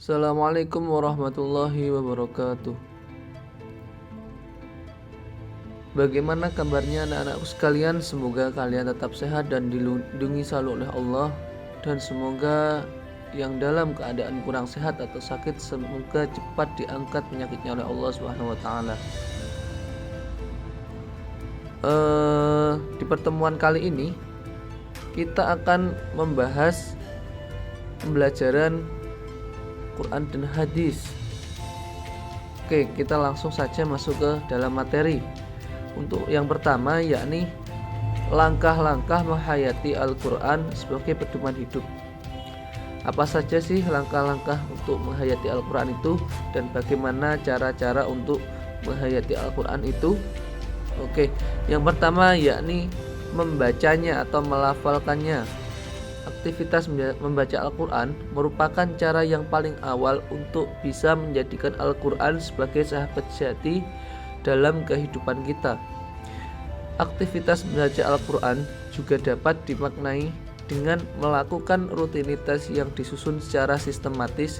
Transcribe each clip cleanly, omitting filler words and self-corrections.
Assalamualaikum warahmatullahi wabarakatuh. Bagaimana kabarnya anak-anakku sekalian? Semoga kalian tetap sehat dan dilindungi selalu oleh Allah. Dan semoga yang dalam keadaan kurang sehat atau sakit, semoga cepat diangkat penyakitnya oleh Allah SWT. Di pertemuan kali ini kita akan membahas pembelajaran Quran dan hadis. Oke, kita langsung saja masuk ke dalam materi. Untuk yang pertama yakni langkah-langkah menghayati Al-Quran sebagai pedoman hidup. Apa saja sih langkah-langkah untuk menghayati Al-Quran itu, dan bagaimana cara-cara untuk menghayati Al-Quran itu? Oke, yang pertama yakni membacanya atau melafalkannya. Aktivitas membaca Al-Quran merupakan cara yang paling awal untuk bisa menjadikan Al-Quran sebagai sahabat sejati dalam kehidupan kita. Aktivitas membaca Al-Quran juga dapat dimaknai dengan melakukan rutinitas yang disusun secara sistematis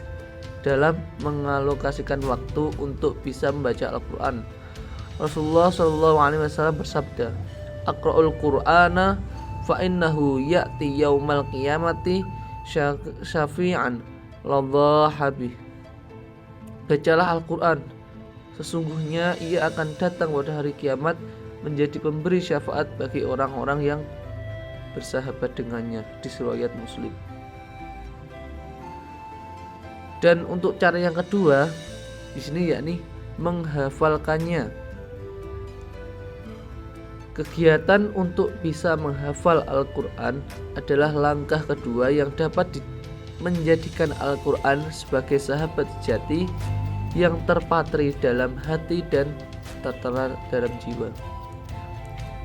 dalam mengalokasikan waktu untuk bisa membaca Al-Quran. Rasulullah SAW bersabda, "Aqra'ul Qur'ana fa'innahu ya'ti yaumal qiyamati syafi'an ladhahabih." Bacalah Al-Quran, sesungguhnya ia akan datang pada hari kiamat menjadi pemberi syafaat bagi orang-orang yang bersahabat dengannya, di riwayat Muslim. Dan untuk cara yang kedua di sini yakni menghafalkannya. Kegiatan untuk bisa menghafal Al-Quran adalah langkah kedua yang dapat menjadikan Al-Quran sebagai sahabat sejati yang terpatri dalam hati dan tertera dalam jiwa.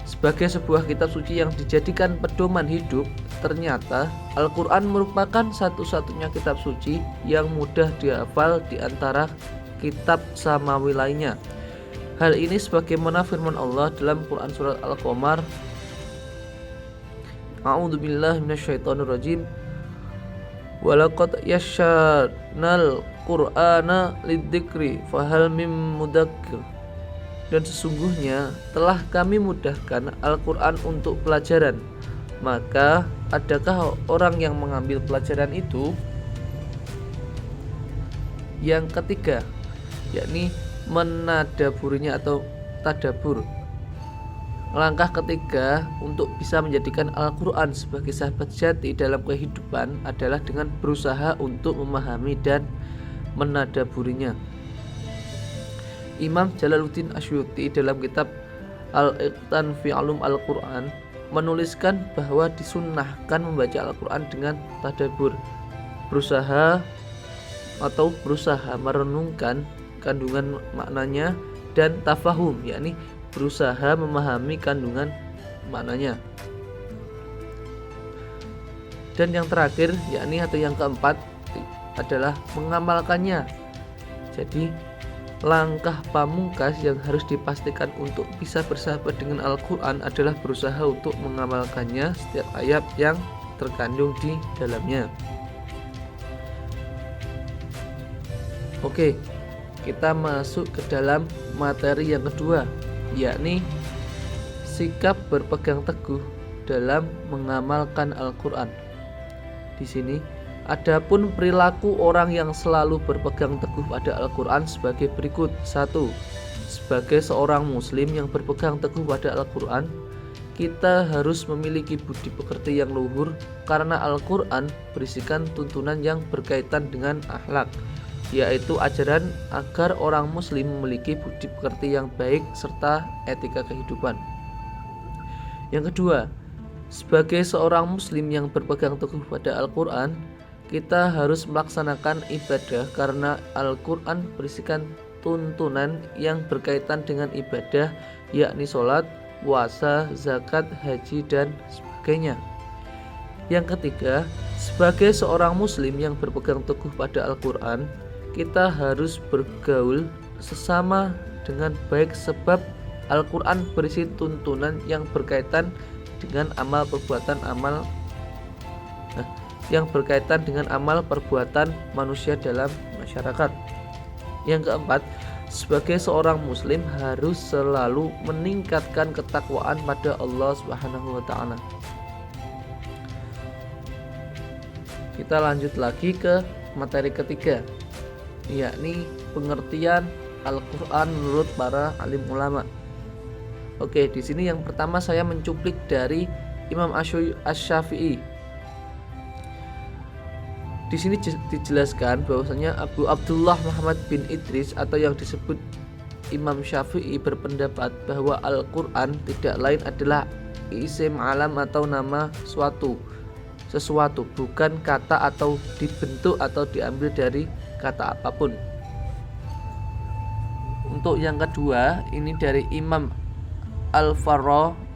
Sebagai sebuah kitab suci yang dijadikan pedoman hidup, ternyata Al-Quran merupakan satu-satunya kitab suci yang mudah dihafal di antara kitab samawi lainnya. Hal ini sebagaimana firman Allah dalam Quran surat Al-Qamar, A'udzubillahi minasyaitonirrajim, "Walaqad yassarnal Qur'ana lidzikri fahal mim mudzakir." Dan sesungguhnya telah kami mudahkan Al-Quran untuk pelajaran, maka adakah orang yang mengambil pelajaran itu? Yang ketiga yakni menadaburinya atau tadabur. Langkah ketiga untuk bisa menjadikan Al-Quran sebagai sahabat sejati dalam kehidupan adalah dengan berusaha untuk memahami dan menadaburinya. Imam Jalaluddin Asyuti dalam kitab Al-Iqtan fi Ulum Al-Quran menuliskan bahwa disunnahkan membaca Al-Quran dengan tadabur, berusaha merenungkan kandungan maknanya, dan tafahum yakni berusaha memahami kandungan maknanya. Dan yang terakhir yakni atau yang keempat adalah mengamalkannya. Jadi langkah pamungkas yang harus dipastikan untuk bisa bersahabat dengan Al-Quran adalah berusaha untuk mengamalkannya setiap ayat yang terkandung di dalamnya. Oke, kita masuk ke dalam materi yang kedua, yakni sikap berpegang teguh dalam mengamalkan Al-Quran. Di sini adapun perilaku orang yang selalu berpegang teguh pada Al-Quran sebagai berikut. 1. Sebagai seorang muslim yang berpegang teguh pada Al-Quran, kita harus memiliki budi pekerti yang luhur karena Al-Quran berisikan tuntunan yang berkaitan dengan akhlak, yaitu ajaran agar orang muslim memiliki budi pekerti yang baik serta etika kehidupan. Yang kedua, sebagai seorang muslim yang berpegang teguh pada Al-Quran, kita harus melaksanakan ibadah karena Al-Quran berisikan tuntunan yang berkaitan dengan ibadah, yakni sholat, puasa, zakat, haji, dan sebagainya. Yang ketiga, sebagai seorang muslim yang berpegang teguh pada Al-Quran, kita harus bergaul sesama dengan baik sebab Al-Quran berisi tuntunan yang berkaitan dengan amal perbuatan manusia dalam masyarakat. Yang keempat, sebagai seorang muslim harus selalu meningkatkan ketakwaan pada Allah Subhanahu wa taala. Kita lanjut lagi ke materi ketiga, yakni pengertian Al-Qur'an menurut para alim ulama. Oke, di sini yang pertama saya mencuplik dari Imam Asy-Syafi'i. Di sini dijelaskan bahwasanya Abu Abdullah Muhammad bin Idris atau yang disebut Imam Syafi'i berpendapat bahwa Al-Qur'an tidak lain adalah isim alam atau nama sesuatu, bukan kata atau dibentuk atau diambil dari kata apapun. Untuk yang kedua, ini dari Imam Al-Farra.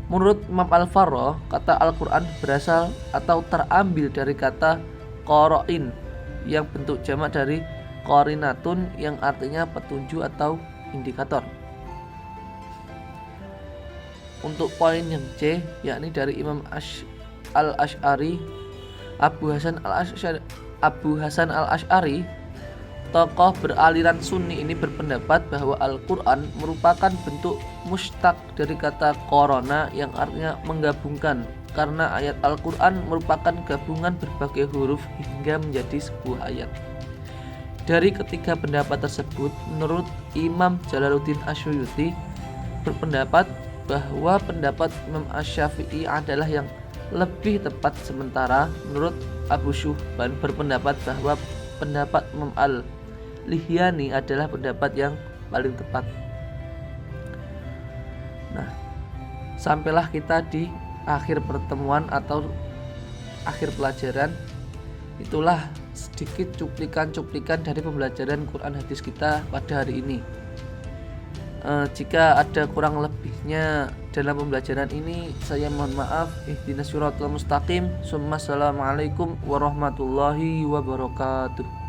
Menurut Imam Al-Farra, kata Al-Qur'an berasal atau terambil dari kata qara'in yang bentuk jamak dari qarinatun yang artinya petunjuk atau indikator. Untuk poin yang C, yakni dari Imam Al-Asy'ari, Abu Hasan Al-Asy'ari, tokoh beraliran Sunni ini berpendapat bahwa Al-Qur'an merupakan bentuk mustaq dari kata qarana yang artinya menggabungkan, karena ayat Al-Qur'an merupakan gabungan berbagai huruf hingga menjadi sebuah ayat. Dari ketiga pendapat tersebut, menurut Imam Jalaluddin Asyuyuti berpendapat bahwa pendapat Imam Asy-Syafi'i adalah yang lebih tepat, sementara menurut Abu Syuhban berpendapat bahwa pendapat Imam Al-Lihyani adalah pendapat yang paling tepat. Nah, sampailah kita di akhir pertemuan atau akhir pelajaran. Itulah sedikit cuplikan-cuplikan dari pembelajaran Quran hadis kita pada hari ini. Jika ada kurang lebihnya dalam pembelajaran ini, saya mohon maaf. Ihdinas siratal mustaqim. Assalamualaikum warahmatullahi wabarakatuh.